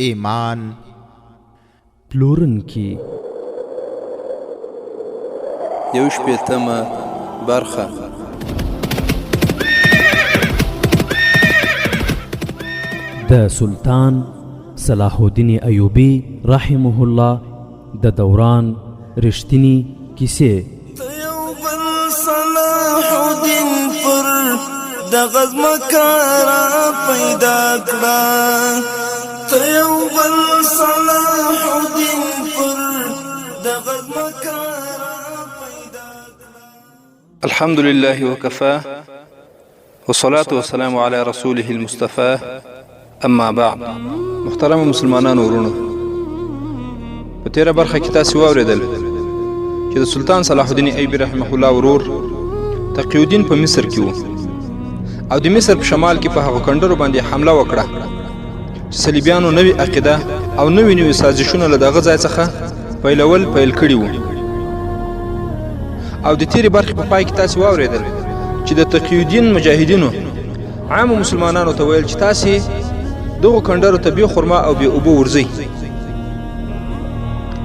ایمان پلورونکي 21مه برخه. د سلطان صلاح الدین ایوبی رحمه الله د دوران رښتینی کیسې. صلاح الدین پر د غزمکارا پیدا کړه، ته یو بل صلاح الدین پر د غزمکارا پیدا کړه. الحمد لله وكفى والصلاة والسلام على رسوله المصطفى. اما بعد، محترم مسلمانانو ورونو، په تیره برخه کې تاسو واوریدل چې د سلطان صلاح الدین ایوبی رحمه الله ورور تقی الدین په مصر کې و او د مصر په شمال کې په هغو کندرو باندې حمله وکړه چې صلیبیانو نوې عقیده او نوې سازشونه له دغه ځای څخه پیل کړي وو. او د تیرې برخې په پای کې تاسو واوریدل چې د تقی الدین مجاهدینو عام مسلمانانو ته ویل چې تاسو دغه کندرو ته بې خرما او بې اوبه ورځئ.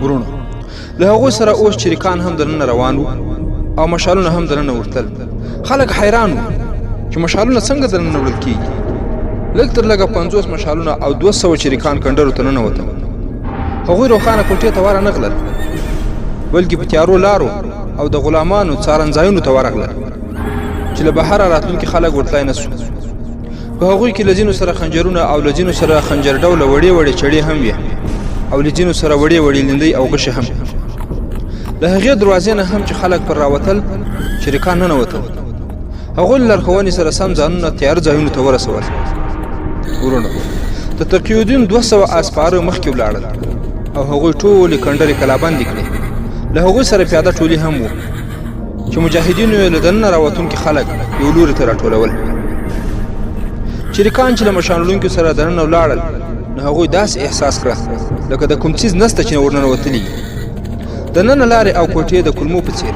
ورونو، له هغوی سره اوس چریکان هم دننه روان وو او مشالونه هم دننه ورتل. خلک حیران وو چې مشالونه څنګه دننه وړل کېږي. لږ تر لږه 50 مشالونه او 200 چریکان کندرو ته ننوتل. هغوی روښانه کوټې ته ورنغلل، بلکې په تیارو لارو او د غلامانو څارنځایونو ته ورغلل چې له بهره راتلونکي خلک ورتلی نه سو. په هغوی کې له ځینو سره خنجرونه او له ځینو سره خنجر ډوله وړې چړې هم وې او له ځینو سره وړې لیندۍ او غشې هم. له هغې دروازې نه هم چې خلک پر راوتل، چریکان ننوتل. هغوی له لارښوونې سره سم ځانونه تیار ځایونو ته ورسول. ورونو، د تقی الدین 200 اسپاره مخکې ولاړل او هغوی ټولې کندرې کلابندې کړې. له هغوی سره پیاده ټولي هم وو چې مجاهدینو یې له دننه راوتونکي خلک یو لوري ته راټولول. چریکان چې له مشالونکو سره دننه ولاړل، نو هغوی داسې احساس کړه لکه د کوم څیز نسته چې ورننوتلي. دننه لارې او کوټې د کلمو په څیر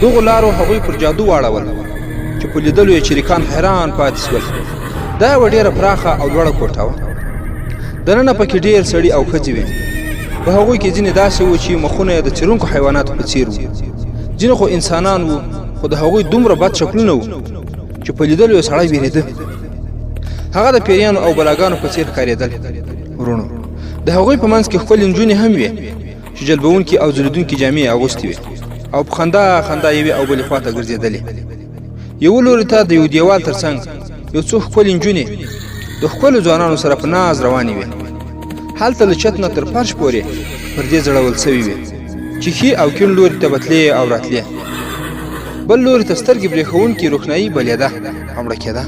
دغو لارو هغوی پر جادو واړول چې په لیدلو یې چریکان حیران پاتې سول. دا یوه ډېره پراخه او لوړه کوټه وه. دننه پکې ډېر سړي او ښځې وې. په هغوی کې ځینې داسې وو چې مخونه یې د څیرونکو حیواناتو په څیر وو، ځینې خو انسانان وو، خو د هغوی دومره بد شکلونه وو چې په لیدلو یې سړی وېرېده. هغه د پیریانو او بلاګانو په څیر ښکارېدل. ورونو، د هغوی په منځ کې ښکلې نجونې هم وې چې جلبونکي او ځلېدونکي جامې یې اغوستې وې او په خندا یوې او بلې خواته ګرځېدلې. یوه لوري ته د یو دیوال تر څنګ یو څو ښکلې نجونې د ښکلو ځوانانو سره په ناز روانې وې. هلته له چت نه تر فرش پورې پردې ځړول سوي وې چې ښي او کیڼ لوري ته بتلې او راتلې. بل لوري ته سترګې برېښوونکې روښنایي بلېده او مړه کېده.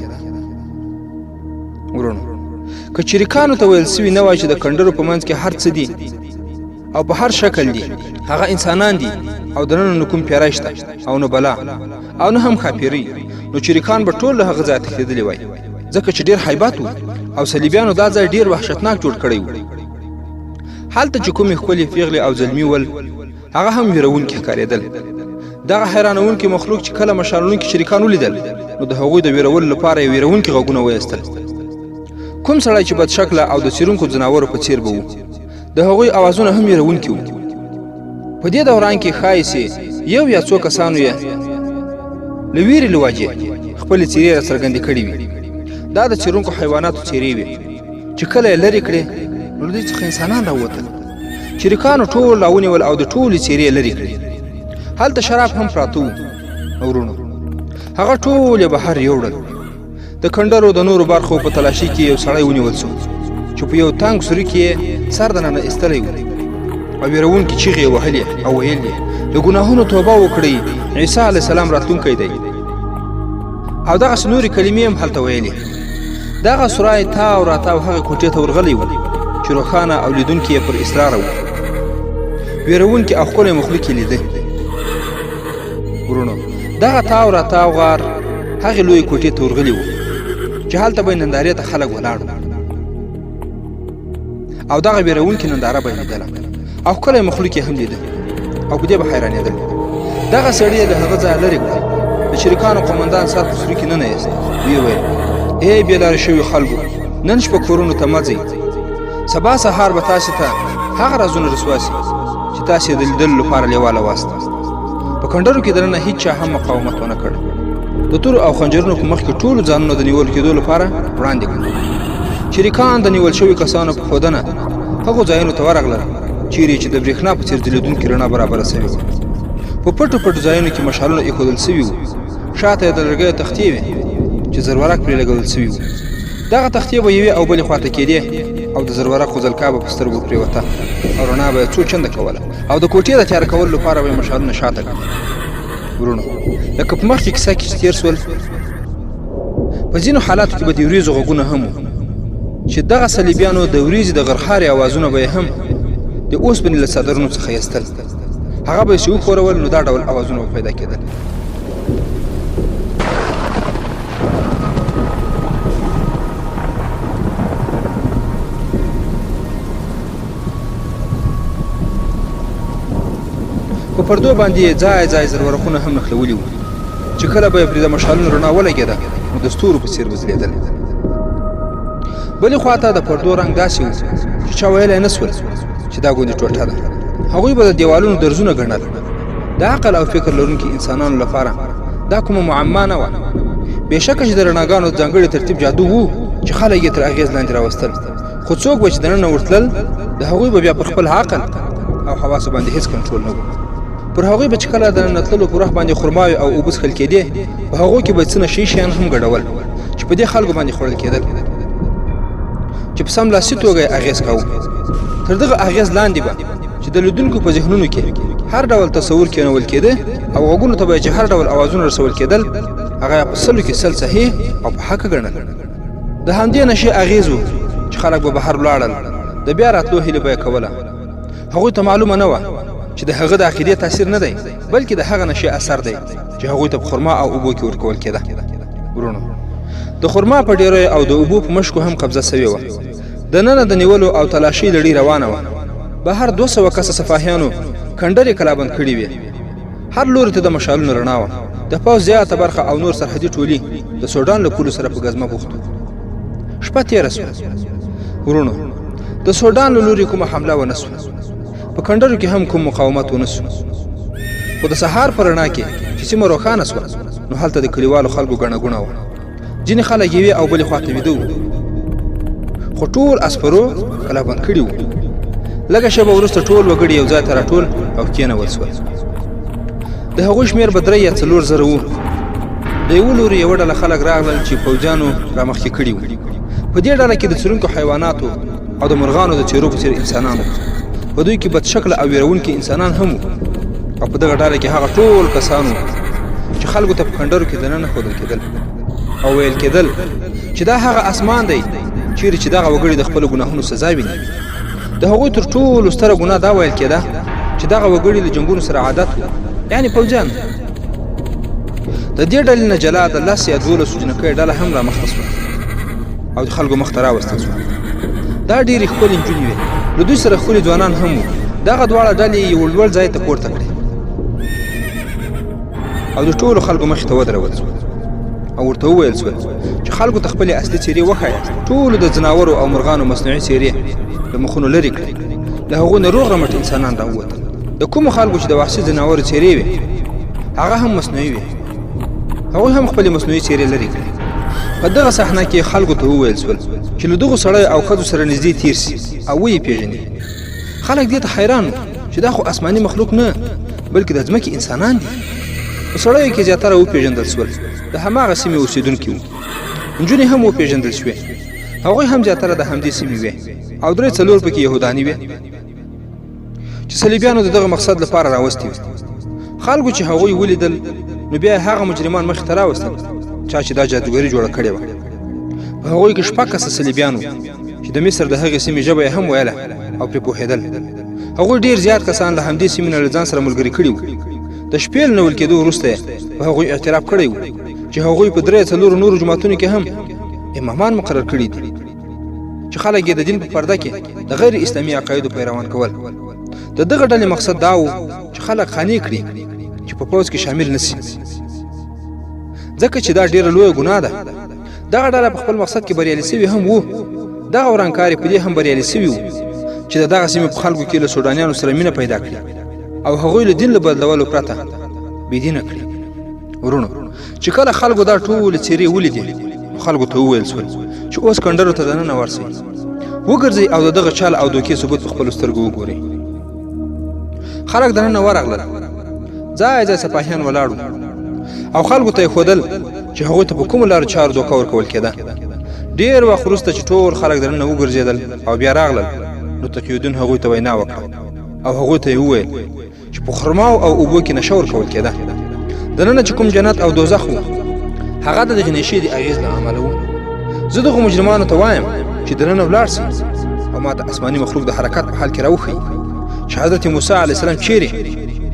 ورونو، که چریکانو ته ویل سوي نه وای چې د کندرو په منځ کې هر څه دي او په هر شکل دي، هغه انسانان دي او دننه نه کوم پیری شته او نه بلا او نه هم ښاپیرۍ، نو چریکان به ټول له هغه ځایه تښتېدلي وای، ځکه چې ډېر هیبت و او صلیبیانو دا ځای ډېر وحشتناک جوړ کړی و. هلته چې کومې ښکلې پیغلې او زلمي ول، هغه هم ویرونکي ښکارېدل. دغه حیرانونکي مخلوق چې کله مشالونکي چریکان ولیدل، نو د هغوی د ویرولو لپاره یې ویرونکي غږونه وایستل. کوم سړی چې بد شکله او د څیرونکو ځناورو په څیر به و، د هغوی اوازونه هم ویرونکي وو. په دې دوران کې ښایي چې یو یا څو کسانو یې له ویرې له وجې خپلې څیرې راڅرګندې کړې وي. دا د څیرونکو حیواناتو څیرې وې چې کله یې لرې کړې، نو له دوی څخه انسانان راووتل. چریکانو ټول راونیول او د ټولې څیرې یې لرې کړې. هلته شراب هم پراته وو. ورونو، هغه ټول یې بهر یوړل. د کندرو د نورو برخو په تلاشي کې یو سړی ونیول سو چې په یو تنګ سوري کې سر دننه ایستلی و او ویرونکي چیغې یې وهلې او ویل یې له ګناهونو توبه وکړئ، عیسی علیه السلام راتلونکی دی. او دغسې نورې کلمې هم هلته ویلې. دغه سوری تاو راتاو هغې کوټې ته ورغلی و چې روښانه او لیدونکي یې پر اصراره و. ویرونکي او ښکلی مخلوق یې لیده. ورونو، دغه تاو راتاو غار هغې لویې کوټې ته ورغلی و چې هلته به نندارې ته خلک ولاړ وو او دغه ویرونکي ننداره به یې لیدله او ښکلی مخلوق یې هم لیده او په دې به حیرانېدل. دغه سړي یې له هغه ځایه لرې کړل. د چریکانو قومندان سر په سوري کې ننایست. ویې ویل: ای بې لارې شوي خلکو، نن شپه کورونو ته مه ځئ سبا سهار به تاسې ته هغه رازونه رسوا سي چې تاسې د لیدلو لپاره لیواله واست. په کنډرو کې دننه هیڅ چا هم مقاومت ونه کړ. د تورو او خنجرونو په مخ کې ټولو ځانونه د نیول کېدو لپاره وړاندې کړل. شریکان د نیول شوي کسانو په ښودنه هغو ځایونو ته ورغلل چیرې چې د برېښنا په څېر ځلېدونکې رڼا برابره سوې وه. په پټو پټو ځایونو کې مشالونه ایښودل سوي وو. شاته یې د لرګیو تختې وې چې زرورق پرې لګول سوي وو. دغه تختې به یوې او بلې خواته کېدې او د زرورقو ځلکا به په سترګو پرېوته او رڼا به یې څو چنده کوله او د کوټې د تیاره کولو لپاره به یې مشالونه شاته کړل. ورونو لکه په مخکې کیسه کې چې تېر سول، په ځینو حالاتو کې به د وریځو غږونه هم وو چې دغه صلیبیانو د وریځې د غرخارې اوازونه به یې هم د اوسپنې له څادرونو څخه ایستل. هغه به یې چې وښورول نو دا ډول اوازونه به پیدا کېدل. په پردو باندې ځای ځای زرورقونه هم نښلولي وو چې کله به یې پرې د مشالونو رڼا ولګېده نو د ستورو په څېر به ځلېدل. بلې خواته د پردو رنګ داسې و چې چا ویلی نه سول چې دا ګوندې ټوټه ده. هغوی به د دیوالونو درزونه ګڼل. د عقل او فکر لرونکي انسانانو لپاره دا کومه معما نه وه. بېشکه چې د رڼاګانو ځانګړی ترتیب جادو و چې خلک یې تر اغېز لاندې راوستل، خو څوک به چې دننه ورتلل د هغوی به بیا پر خپل عقل او حواسو باندې هېڅ کنټرول نه و. پر هغوی به چې کله د ننتللو په وخت باندې خرماوې او اوبه څښل کېدې، په هغو کې به څه نشي شیان هم ګډول چې په دې خلکو باندې خوړل کېدل چې په سملاسي توګه یې اغېز کاوه. تر دغه اغېز لاندې به چې د لیدونکو په ذهنونو کې هر ډول تصور کېنول کېده او غوږونو ته به چې هر ډول اوازونه رسول کېدل، هغه په سلو کې سل صحیح او په حقه ګڼل. د همدې نشي اغېز و چې خلک به بهر ولاړل، د بیا راتلو هیله به یې کوله. هغوی ته معلومه نه وه چې د هغه د عقیدې تاثیر نه دی، بلکې د هغه نشي اثر دی چې هغوی ته په خرما او اوبو کې ورکول کېده. ورونو د خرما په ډیرو او د اوبو په مشکو هم قبضه سوې وه. دننه د نیولو او تلاشۍ لړۍ روانه وه. بهر 200 کسه سفاهیانو کنډرې کلابند کړي وې. هر لوري ته د مشالونو رڼا وه. د پوځ زیاته برخه او نور سرحدي ټولي د سوډان له پولو سره په ګزمه بوخت وو. شپه تېره سوه. ورونو د سوډان له لوري کومه حمله ونه سوه. په کنډرو کې هم کوم مقاومت ونه سو. خو د سهار په رڼا کې چې سیمه روښانه سوه نو هلته د کلیوالو خلکو ګڼه ګوڼه وه. ځینې خلک یوې او بلې خواته ویده وو، خو ټول اسپرو کلابند کړي وو. لږه شېبه وروسته ټول وګړي یو ځای ته راټول او کېنول سول. د هغوی شمېر به 3 یا 4 زره وو. د یوه لوري یوه ډله خلک راغلل چې پوځیانو رامخکې کړي وو. په دې ډله کې د څرونکو حیواناتو او د مرغانو د څېرو په څېر انسانان وو. په دوی کې بد شکله او ویرونکي انسانان هم وو. او په دغه ډله کې هغه ټول کسان وو چې خلکو ته په کنډرو کې دننه ښودل کېدل او ویل کېدل چې دا هغه اسمان دی چیرې چې دغه وګړي د خپلو ګناهونو سزا ویني. د هغوی تر ټولو ستره ګناه دا ویل کېده چې دغه وګړي له جنګونو سره عادت وو، یعنې پوځیان. د دې ډلې نه جلا د 10 یا 12 جنکۍ ډله هم رامخته سوه او د خلکو مخ ته راوستل سوه. دا ډېرې ښکلې نجونې وې. له دوی سره ښکلي ځوانان هم وو. دغه دواړه ډلې یو لوړ ځای ته پورته کړې او د ټولو خلکو مخې ته ودرول سول او ورته وویل سول چې خلکو ته خپلې اصلي څېرې وښایه. ټولو د ځناورو او مرغانو مصنوعي څېرې له مخونو لرې کړې. له هغو نه روغ رمټ انسانان راووتل. د کومو خلکو چې د وحشي ځناورو څېرې وې هغه هم مصنوعي وې. هغوی هم خپلې مصنوعي څېرې لرې کړې. په دغه صحنه کې خلکو ته وویل سول چې له دغو سړیو او ښځو سره نږدې تېر سي او ویې پېژني. خلک دې ته حیران وو چې دا خو آسماني مخلوق نه بلکې د ځمکې انسانان دي. په سړیو کې زیاتره وپېژندل سول د هماغه سیمې اوسېدونکي وو. نجونې هم وپېژندل شوې. هغوی هم زیاتره د همدې سیمې وې او 3-4 پکې یهودانې وې چې صلیبیانو د دغه مقصد لپاره راوستي وې. خلکو چې هغوی ولیدل نو بیا هغه مجرمان مخې ته راوستل چا چې دا جادوګري جوړه کړې وه. په هغوی کې 6 کسه صلیبیان وو چې د مصر د هغې سیمې ژبه یې هم ویله او پرې پوهېدل. هغوی ډېر زیات کسان له همدې سیمې نه له ځان سره ملګري کړي وو. د شپې له نیول کېدو وروسته یې په هغوی اعتراف کړی و چې هغوی په 3-4 نورو جوماتونو کې هم امامان مقرر کړي دي چې خلک یې د دین په پرده کې د غیر اسلامي عقایدو پیروان کول. د دغه ډلې مقصد دا و چې خلک خانې کړي چې په پوځ کې شامل نه سي، ځکه چې دا ډېره لویه ګناه ده. دغه ډله په خپل مقصد کې بریالي سوي هم وو. دغه ورانکار په دې هم بریالي سوي وو چې د دغه سیمې په خلکو کې له سودانیانو سره مینه پیدا کړي او هغوی له دین له بدلولو پرته بېدینه کړي. ورونو چې کله خلکو دا ټولې څېرې ولیدې نو خلکو ته وویل سول چې اوس کنډرو ته دننه ورسئ، وګرځئ او د دغه چال او دوکې ثبوت په خپلو سترګو وګورئ. خلک دننه ورغلل، ځای ځای سپاهیان ولاړو او خلکو ته یې ښودل چې هغوی ته په کومو لارو چارو دوکه ورکول کېده. ډېر وخت وروسته چې ټول خلک دننه وګرځېدل او بیا راغلل نو تقي الدین هغوی ته وینا وکړه او هغوی ته یې وویل چې په خرماو او اوبو کې نشه ورکول کېده. دننه چې کوم جنت او دوزخ و هغه د دغې نشې د اغېز له امله و. زه دغو مجرمانو ته وایم چې دننه ولاړ سي او ما ته اسماني مخلوق د حرکت په حال کې راوښیي چې حضرت موسی علیه السلام چیرې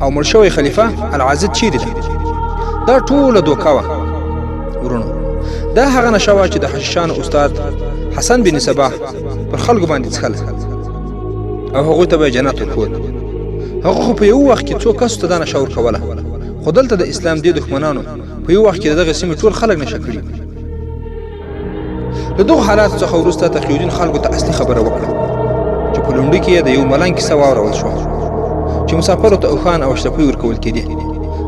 او مړ شوی خلیفه العازد چیرې ده. دا ټوله دوکه وه. ورونو دا هغه نشه وه چې د حشیشانو استاد حسن بن صباح پر خلکو باندې څښله او هغوی ته به یې جنت ورښود. هغه خو په یو وخت کې څو کسو ته دا نشه ورکوله، خو دلته د اسلام دې دښمنانو په یو وخت کې د دغه سیمې ټول خلک نشه کړي. له دغو حالاتو څخه وروسته تقي الدین خلکو ته اصلي خبره وکړه چې په لومړي کې یې د یو ملنګ کیسه واورول شوه چې مسافرو ته اوښان او اشرفۍ ورکول کېدې.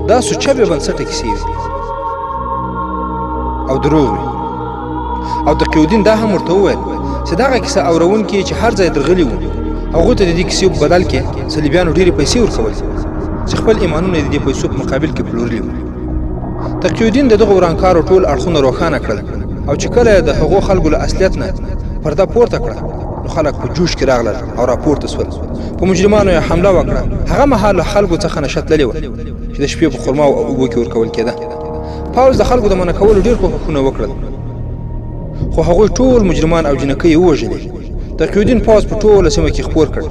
دا سوچه بې بنسټه کیسې وې او دروغ وې. او تقي الدین دا هم ورته وویل چې دغه کیسه اورونکي چې هر ځای درغلي وو هغوی ته د دې کیسې په بدل کې صلیبیانو ډېرې پیسې ورکولې چې خپل ایمانونه یې د دې پیسو په مقابل کې پلورلي وو. تقي الدین د دغو ورانکارو ټول اړخونه روښانه کړل او چې کله د هغو خلکو له اصلیت نه پرده پورته کړه نو خلک په جوش کې راغلل او راپورته سول. په مجرمانو یې حمله وکړه. هغه مهال له خلکو څخه نشه تللې وه چې د شپې په خرماو او اوبو کې ورکول کېده. پوځ د خلکو د منع کولو ډېر کوښښونه وکړل خو هغوی ټول مجرمان او جنکۍ یې ووژلې. تقي الدین پوځ په ټوله سیمه کې خپور کړ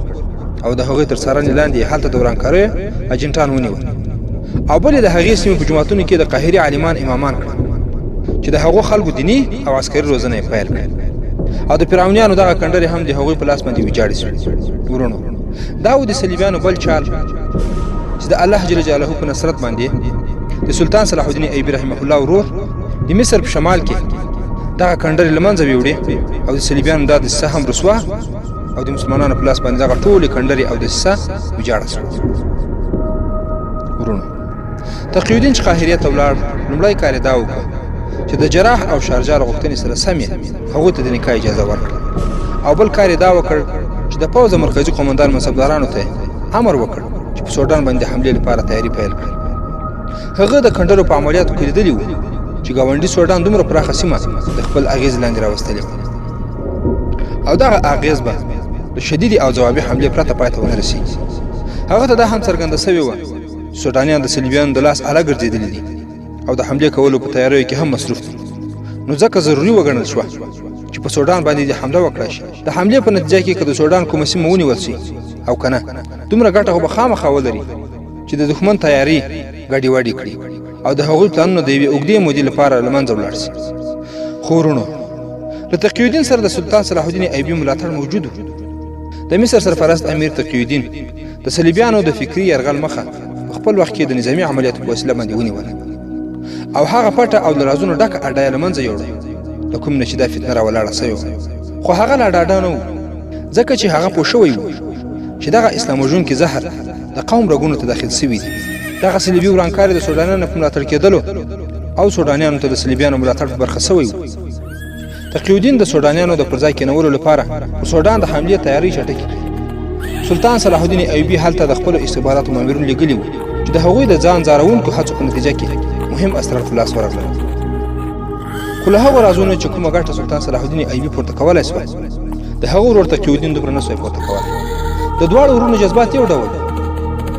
او د هغوی تر څارنې لاندې هلته د ورانکاریو اجنټان ونیول او بل یې د هغې سیمې په جوماتونو کې د قاهري عالمان امامان کړل چې د هغو خلکو دیني او عسکري روزنه یې پیل کړه. او د فرعونیانو دغه کنډرې هم د هغوی په لاس باندې ویجاړې سوې. ورونو دا و د صلیبیانو بل چال چې د الله جل جلاله په نصرت باندې د سلطان صلاح الدین ایوبي رحمه الله ورور د مصر په شمال کې دغه کنډرې له منځه ویوړې او د صلیبیانو دا دسیسه هم رسوه او د مسلمانانو په لاس باندې دغه ټولې کنډرې او دسیسه ویجاړه سوه. ورونو تقي الدین چې قاهرې ته ولاړ لومړی کار یې دا وکړه چې د جراح او شارجار غوښتنې سره سم یې هغوی ته د نکاح اجازه ورکړه او بل کار یې دا وکړ چې د پوځ د مرکزي قومندان منصبدارانو ته امر وکړ چې په سوډان باندې حملې لپاره تیاري پیل کړي. هغه د کنډرو په عملیاتو کې لیدلي وو چې ګاونډي سوډان دومره پراخه سیمه د خپل اغېز لاندې راوستلې او دغه اغېز به د شدیدې او ځوابي حملې پرته پای ته ونه رسېږي. هغه ته دا هم څرګنده سوې وه سوډانیان د صلیبیانو د لاس اله ګرځېدلي دي او د حملې کولو په تیاریو کې هم مصروف دي. نو ځکه ضروري وګڼل شوه چې په سوډان باندې د حمله وکړای شي. د حملې په نتیجه کې که د سوډان کومه سیمه ونیول شي او که نه دومره ګټه خو به خامخا ولري چې د دښمن تیاري ګډې وډې کړي او د هغوی پلانونه د یوې اوږدې مودې لپاره له منځه ولاړ شي. خو ورونو له تقي الدین سره د سلطان صلاح الدین ایوبي ملاتړ موجود و. د مصر سرپرست امیر تقي الدین د صلیبیانو د فکري یرغل مخه په خپل وخت کې د نظامي عملیاتو په وسیله باندې ونیوله او هغه پټه او د رازونو ډکه اډه یې له منځه یوړه د کوم نه چې دا فتنه راولاړه سوې وه. خو هغه لا ډاډه نه و ځکه چې هغه پوه شوی و چې دغه اسلام وژونکي زهر د قوم رګونو ته داخل سوي دي. دغه صلیبي ورانکاري د سوډانیانو په ملاتړ کېدلو او سوډانیانو ته د صلیبیانو ملاتړ په برخه سوی و. تقي الدین د سوډانیانو د پر ځای کېنولو لپاره په سوډان د حملې تیاری چټکې کړې. سلطان صلاح الدین ایوبي هلته د خپلو استخباراتو مامورین لېږلي وو چې د هغوی د ځان ځارونکو هڅو په نتیجه کې مهم اسرار په لاس ورغلل. خو له هغو رازونو چې کومه ګټه سلطان صلاح الدین ایوبي پورته کولی سوه د هغو ورور تقي الدین دومره نه سوی پورته کولی. د دواړو ورونو جذبات یو ډول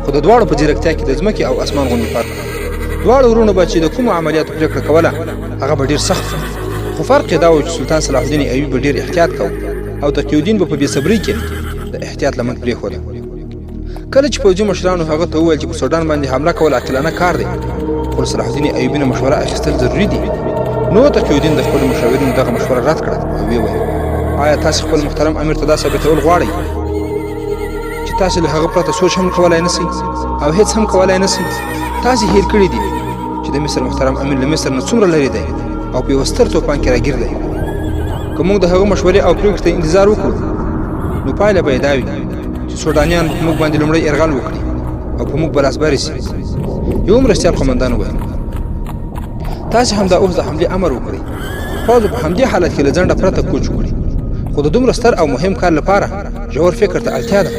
خو د دواړو په ځیرکتیا کې د ځمکې او اسمان غوندې فرق. دواړو ورونو به چې د کومو عملیاتو پرېکړه کوله هغه به ډېر سخت خو فرق یې دا و چې سلطان صلاح الدین ایوبي به ډېر احتیاط کوه او تقي الدین به په بې صبرۍ کې د احتیاط لمن پرېښوده. کله چې پوځي مشرانو هغه ته وویل چې په سوډان باندې حمله کول عاقلانه کار دی خو له صلاح الدین ایوبي نه مشوره اخیستل ضروري دي، نو تقي الدین د خپلو مشاورینو دغه مشوره رد کړه او ویې ویل آیا تاسې خپل محترم امیر ته دا ثابتول غواړئ چې تاسې له هغه پرته سوچ هم کولی نه سئ او هیڅ هم کولی نه سئ؟ تاسې هیر کړي دي چې د مصر محترم امیر له مصر نه څومره لرې دی او په یوه ستر توپان کې راګیر دی. که موږ د هغه مشورې او پرېکړې ته انتظار وکړو نو پایله به یې دا وي چې سوډانیان په موږ باندې لومړی یرغل وکړي او په موږ به راسبرې سي. یو مرستیال قومندان وویل تاسې همدا اوس د حملې امر وکړئ. پوځ په همدې حالت کې له ځنډه پرته کوچ وکړي، خو د دومره ستر او مهم کار لپاره ژور فکر ته اړتیا ده.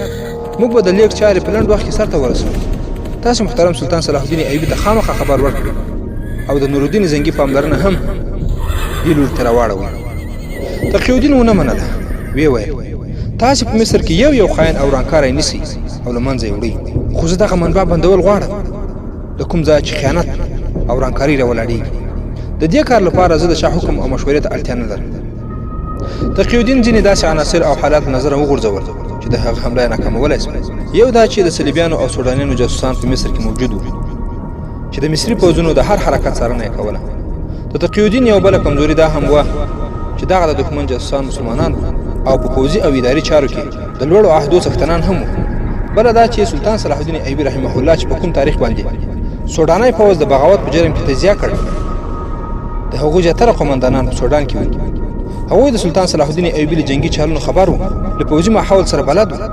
موږ به د لیک چارې په لنډ وخت کې سرته ورسوو. تاسې محترم سلطان صلاح الدین ایوبي ته خامخا خبر ورکړئ او د نورالدین زنګي پاملرنه هم دې لوري ته راواړوئ. تقي الدین ونه منله، ویې ویل تاسې په مصر کې یو خاین او ورانکاری نیسئ او له منځه یې وړئ، خو زه دغه منبع بندول غواړم د کوم ځای چې خیانت او ورانکاري راولاړېږي. د دې کار لپاره زه د شاه حکم او مشورې ته اړتیا نه لرم. تقي الدین ځینې داسې عناصر او حالات نظره وغورځول چې د هغه حمله یې ناکامولی شوه. یو دا چې د صلیبیانو او سوډانیانو جاسوسان په مصر کې موجود وو چې د مصري پوځونو د هر حرکت څارنه یې کوله. د تقي الدین یو بله کمزوري دا هم وه چې دغه د دښمن جاسوسان مسلمانان او په پوځي او اداري چارو کې د لوړو عهدو څښتنان هم وو. بله دا چې سلطان صلاح الدین ایوبي رحمه الله چې په کوم تاریخ باندې سوډاني پوځ د بغاوت په جرم کې تجزیه کړ، د هغوی زیاتره قومندانان په سوډان کې وو. هغوی د سلطان صلاح الدین ایوبي له جنګي چالونو خبر وو، له پوځي ماحول سره بلد وو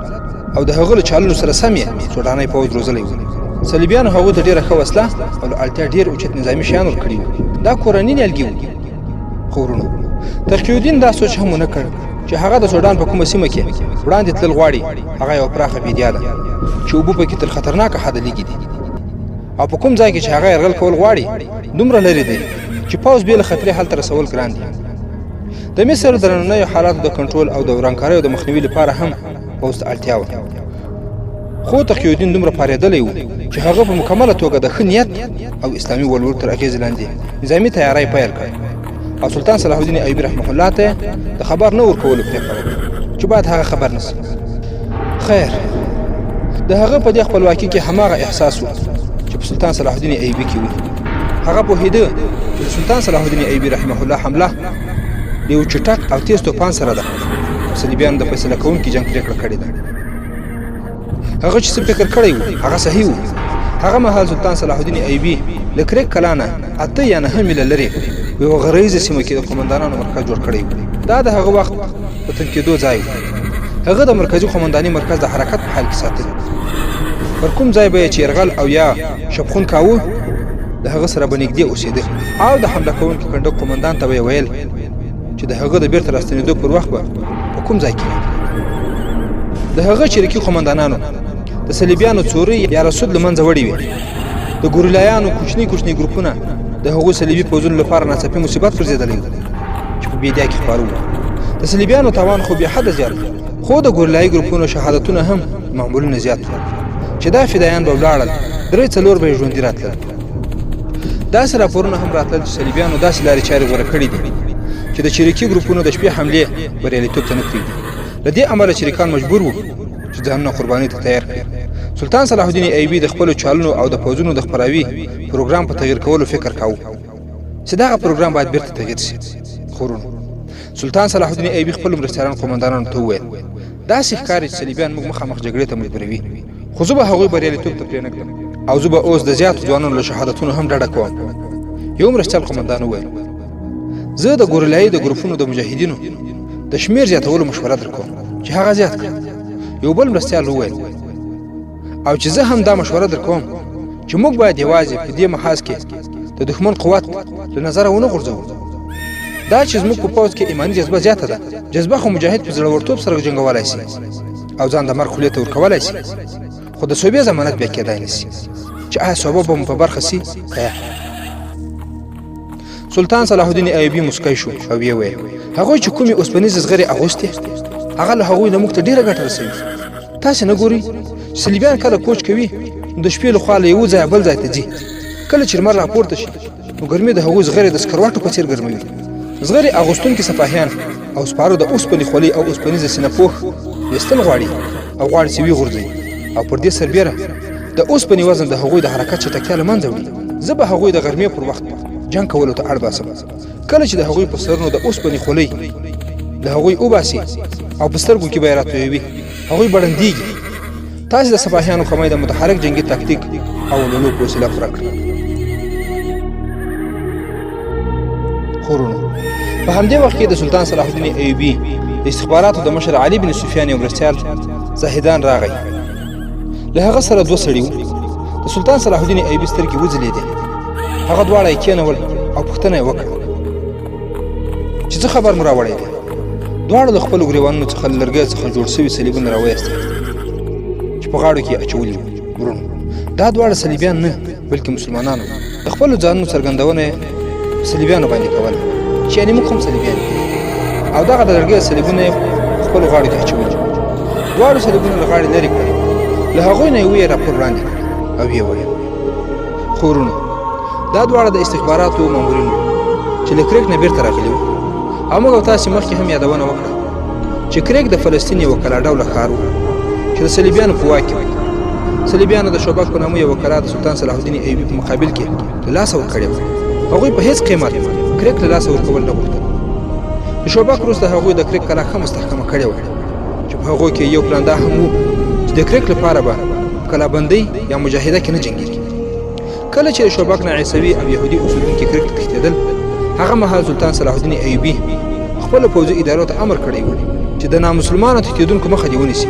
او د هغه له چالونو سره سم یې سوډاني پوځ روزلی وو. صلیبیانو هغوی ته ډېره ښه وسله او له اړتیا ډېر اوچت نظامي شیان ورکړي وو. دا کورني نیالګي وو. خو ورونو تقي الدین دا سوچ هم ونه کړ چې هغه د سوډان په کومه سیمه کې وړاندې تلل غواړي هغه یوه پراخه بیدیا ده چې اوبه پکې تر خطرناکه حده لږې دي، او په کوم ځای کې چې هغه یرغل کول غواړي دومره لرې دی چې پوځ بې له خطرې هلته رسول ګران دي. د مصر د نننیو حالاتو د کنټرول او د ورانکاریو د مخنیوي لپاره هم پوځ ته اړتیا وه. خو تقي الدین دومره پارېدلی و چې هغه په مکمله توګه د ښه نیت او اسلامي ولور تر اغېزې لاندې نظامي تیاری پیل کړ او سلطان صلاح الدین ایوبي رحمه الله ته د خبر نه ورکولو پرېکړه وکړه چې باید هغه خبر نه شي. خیر، د هغه په دې خپلواکي کې هماغه احساس و چې په سلطان صلاح الدین ایوبي کې و. هغه پوهېده چې سلطان صلاح الدین ایوبي رحمه الله حمله د یو چټک او تیز توپان سره ده. صلیبیانو د فیصله کوونکي جنګ پرېکړه کړې ده. هغه چې څه فکر کړی و هغه صحیح و. هغه مهال سلطان صلاح الدین ایوبي له کرک کلا نه 8 یا 9 میله لرې په یوه غریزه سیمه کې د قومندانانو مرکز جوړ کړی و. دا د هغه وخت په تنکېدو ځای و. هغه د مرکزي قومنداني مرکز د حرکت په حال کې ساتلی. پر کوم ځای به یې چې یرغل او یا شپخون کاوه د هغه سره به نږدې اوسېده او د حمله کوونکي کنډک قومندان ته به یې ویل چې د هغه د بیرته راستنېدو پر وخت به په کوم ځای کې د هغه چریکي قومندانانو د صلیبیانو څوري یا رسود له منځه وړي وي. د ګوریلایانو کوچني ګروپونه د هغو صلیبي پوځونو لپاره ناڅاپي مصیبت ګرځېدلی و چې په بیدیا کې خپاره وو. د صلیبیانو تاوان خو بې حده زیات و، خو د ګوریلایي ګروپونو شهادتونه هم معمولونه زیات وو چې دا فدایان به ولاړل، 3-4 به یې ژوندي راتلل. داسې راپورونه هم راتلل چې صلیبیانو داسې لارې چارې غوره کړي دي چې د چریکي ګروپونو د شپې حملې بریالیتوب ته نه پرېږدي. له دې امله چریکان مجبور وو چې ځانونه قربانۍ ته تیار کړي. سلطان صلاح الدین ایوبي د خپلو چالونو او د پوځونو د خپراوي پروګرام په تغییر کولو فکر کاوه چې دغه پروګرام باید بیرته تغییر شي. خو سلطان صلاح الدین ایوبي خپلو مرستیالانو قومندانانو ته وویل داسې ښکاري چې صلیبیان موږ مخامخ جګړې ته مجبوروي، خو زه به هغوی بریالیتوب ته پرېنږدم او زه به اوس د زیاتو ځوانانو له شهادتونو هم ډډه کوم. یو مرستیال قومندان وویل زه د ګوریلایي د ګروپونو د مجاهدینو د شمېر زیاتولو مشوره درکوم چې هغه زیات کړه. یو بل مرستیال وویل او چې زه هم دا مشوره درکوم چې موږ باید یوازې په دې محاذ کې د دښمن قوت له نظره ونه غورځوو. دا چې زموږ په پوځ کې ایماني جذبه زیاته ده، جذبه خو مجاهد په زړورتوب سره جنګولی شي او ځان د مرګ خولې ته ورکولی شي، خو د صوبې ضمانت بیا کېدای نه شي چې آیا صوبه به مو په برخه شي که یا. سلطان صلاح الدین ایوبي مسکی شو او ویې ویل هغوی چې کومې اوسپنیزې زغرې اغوستې هغه له هغوی نه موږ ته ډېره ګټه رسوي. تاسې نه ګورئ چې صلیبیان کله کوچ کوي نو د شپې لخوا له یوه ځایه بل ځای ته ځي. کله چې لمر راپورته شي نو ګرمي د هغوی زغرې د سکروټو په څېر ګرموي. زغرې اغوستونکي سپاهیان او سپارو د اوسپنې خولۍ او اوسپنیزه سینه پوښ ویستل غواړي او غواړي چې ویې او پر دې سربیره د اوسپنې وزن د هغوی د حرکت چټکتیا له منځه وړي. زه به هغوی د غرمې پر وخت جنګ کولو ته اړ باسم. کله چې د هغوی په سرونو د اوسپنې خولۍ له هغوی وباسي او په سترګو کې به یې راتویوي هغوی بړندېږي. تاسې د سپاهیانو کمی د متحرک جنګي تاکتیک او لولو په وسیله پوره کړه. خورونو په همدې وخت کې د سلطان صلاح الدین ایوبي د استخباراتو د مشر علي بن سفیان یو مرستیال زاهدان راغی. له هغه سره دوه سړي وو. د سلطان صلاح الدین ایوبي سترګې وځلېدې. هغه دواړه یې کېنول او پوښتنه یې وکړه چې څه خبر مو راوړی دی. دواړو له خپلو ګریوانونو څخه له لرګیو څخه جوړ سوي صلیبونه راوایستل چې په غاړو کې یې اچولي وو. ورونو، دا دواړه صلیبیان نه بلکې مسلمانان وو. د خپلو ځانونو څرګندونه یې په صلیبیانو باندې کوله چې یعنې موږ هم صلیبیان یو، او دغه د لرګیو صلیبونه یې په خپلو غاړو کې اچولي. دواړو صلیبونه له غاړې لرې کړل. له هغوی نه یې راپور وړاندې کړ او یې وویل: خو ورونو، دا دواړه د استخباراتو مامورین وو چې له کریک نه بیرته راغلي وو، او موږ او تاسې مخکې هم یادونه وکړه چې کریک د فلسطین یوه کلا ډوله ښار و چې د صلیبیانو په واک کې و. صلیبیانو د شوبک په نامه یوه کلا د سلطان صلاح الدین ایوبي په مقابل کې له لاسه ورکړې وه. هغوی په هیڅ قیمت کریک له لاسه ورکول نه غوښتل. د شوبک وروسته هغوی د کریک کلا ښه مستحکمه کړې وه چې په هغوی کې یو پلان دا هم و چې د کریک لپاره به په کلابندۍ یا مجاهده کې نه جنګېږي. کله چې د شوبک نه عیسوي او یهودي اوسېدونکي کریک ته تښتېدل، هغه مهال سلطان صلاح الدین ایوبي خپلو پوځي ادارو ته امر کړی و چې د نامسلمانو تښتېدونکو مخه دې ونیسي،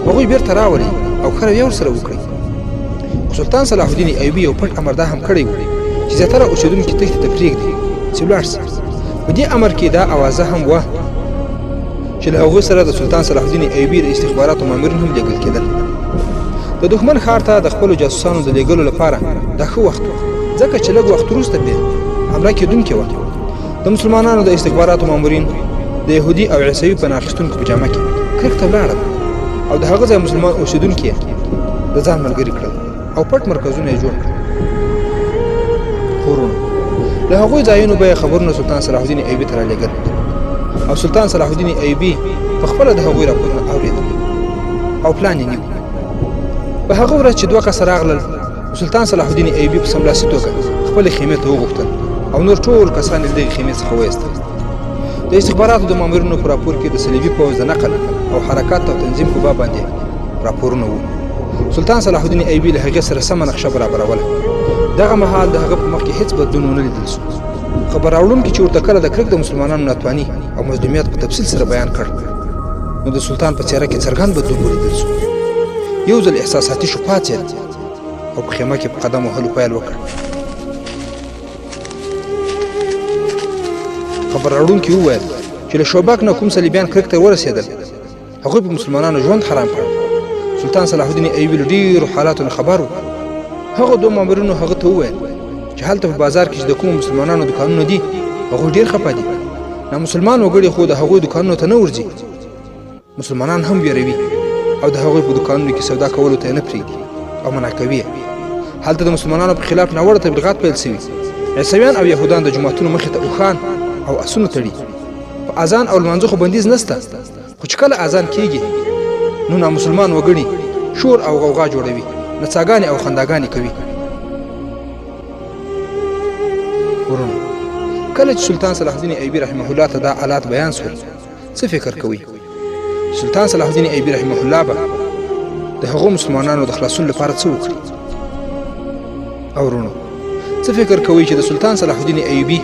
هغوی بیرته راولي او ښه رویه ورسره وکړي. خو سلطان صلاح الدین ایوبي یو پټ امر دا هم کړی و چې زیاتره اوسېدونکي تښتې ته پرېږدي چې ولاړ سي. په دې امر کې دا اوازه هم وه چې له هغوی سره د سلطان صلاح الدین ایوبي د استخباراتو مامورین هم لېږل کېدل. د دښمن ښار ته د خپلو جاسوسانو د لېږلو لپاره دا ښه وخت و، ځکه چې لږ وخت وروسته پرې حمله کېدونکې وه. د مسلمانانو د استخباراتو مامورین د یهودي او عیسوي پناه اخیستونکو په جامه کې کریک ته ولاړل او د هغه ځای مسلمان اوسېدونکي یې د ځان ملګري کړل او پټ مرکزونه یې جوړ کړل. ورونو، له هغوی ځایونو به یې خبرونه سلطان صلاح الدین ایوبي ته رالېږل او سلطان صلاح الدین ایوبي په خپله د هغوی راپورونه اورېدل او پلان یې نیو. په هغه ورځ چې دوه کسه راغلل، سلطان صلاح الدین ایوبي په سملاسي توګه خپلې خیمې ته وغوښتل او نور ټول کسان یې له دغې خیمې څخه وایستل. د استخباراتو د مامورینو په راپور کې د صلیبي پوځ د نقل او حرکات او تنظیم په باب باندې راپورونه وو. سلطان صلاح الدین ایوبي له هغې سره سمه نقشه برابروله. دغه مهال د هغه په مخ کې هېڅ بدلون ونه لیدل سو. خبر راوړونکي چې ورته کله د کریک د مسلمانانو ناتواني او مظلومیت په تفصیل سره بیان کړ، نو د سلطان په څېره کې څرګند بدلون ولیدل سو. یو ځل احساساتي شو، پاڅېد او په خیمه کې په قدم وهلو پیل وکړ. خبر راوړونکي وویل چې له شوبک نه کوم صلیبیان کریک ته ورسېدل، هغوی په مسلمانانو ژوند حرام کړ. سلطان صلاح الدین ایوبي له ډېرو حالاتو نه خبر و. هغه دوه مامورینو هغه ته وویل چې هلته په بازار کې چې د کومو مسلمانانو دوکانونه دي، هغوی ډېر خفه دي. نامسلمان وګړي خو د هغوی دوکانونو ته نه ورځي. مسلمانان هم ویروي او د هغوی په دوکانونو کې سودا کولو ته یې نه پرېږدي او منع کوي. هلته د مسلمانانو په خلاف ناوړه تبلیغات پیل سوي. عیسویان او یهودان د جوماتونو مخې ته اوښان او اسونه تړي. په اذان او لمانځه خو بندیز نسته، خو چې کله اذان کېږي نو نامسلمان وګړي شور او غوغا جوړوي، نڅاګانې او خنداګانې کوي. ورونو، کله چې سلطان صلاح الدین ایوبي رحمه الله ته دا حالات بیان شول، څه فکر کوئ؟ سلطان صلاح الدین ایوبي رحمه الله به د هغو مسلمانانو د خلاصون لپاره څه وکړي؟ او ورونو، څه فکر کوئ چې د سلطان صلاح الدین ایوبي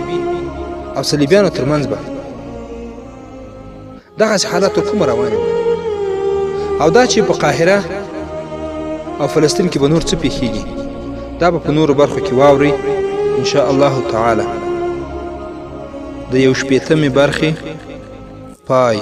او صلیبیانو ترمنځ به دغسې حالات تر کومه روان وي؟ او دا چې په قاهره او فلسطین کې به نور څه پیښیږي، دا به په نورو برخو کې واورئ ان شاء الله تعالی. د 1/8 برخې پای.